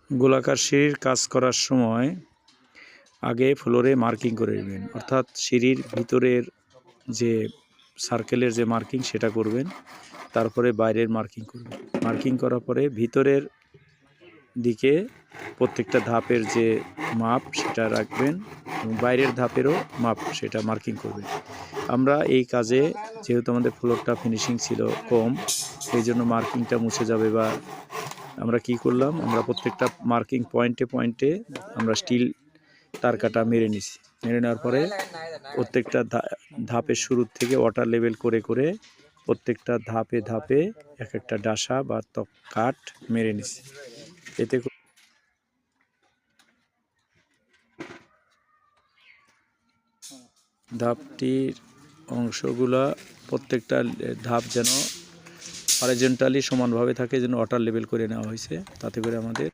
গোলাকার সিঁড়ির কাজ করার সময় আগে ফ্লোরে মার্কিং করে নেবেন, অর্থাৎ সিঁড়ির ভিতরের যে সার্কেলের যে মার্কিং সেটা করবেন, তারপরে বাইরের মার্কিং করবেন। মার্কিং করার পরে ভিতরের দিকে প্রত্যেকটা ধাপের যে মাপ সেটা রাখবেন এবং বাইরের ধাপেরও মাপ সেটা মার্কিং করবেন। আমরা এই কাজে যেহেতু আমাদের ফ্লোরটা ফিনিশিং ছিল কম, সেই জন্য মার্কিংটা মুছে যাবে বা আমরা কি করলাম, আমরা প্রত্যেকটা মার্কিং পয়েন্টে আমরা স্টিল তার কাটা মেরে নিছি। মেরে নেওয়ার পরে প্রত্যেকটা ধাপের শুরুর থেকে ওয়াটার লেভেল করে করে প্রত্যেকটা ধাপে এক একটা ডাসা বা কাঠ মেরে নিছি। এতে ধাপটির অংশগুলা প্রত্যেকটা ধাপ যেন হরিজন্টালি সমানভাবে থাকে, যেন ওয়াটার লেভেল করে নেওয়া হয়েছে। তাতে করে আমাদের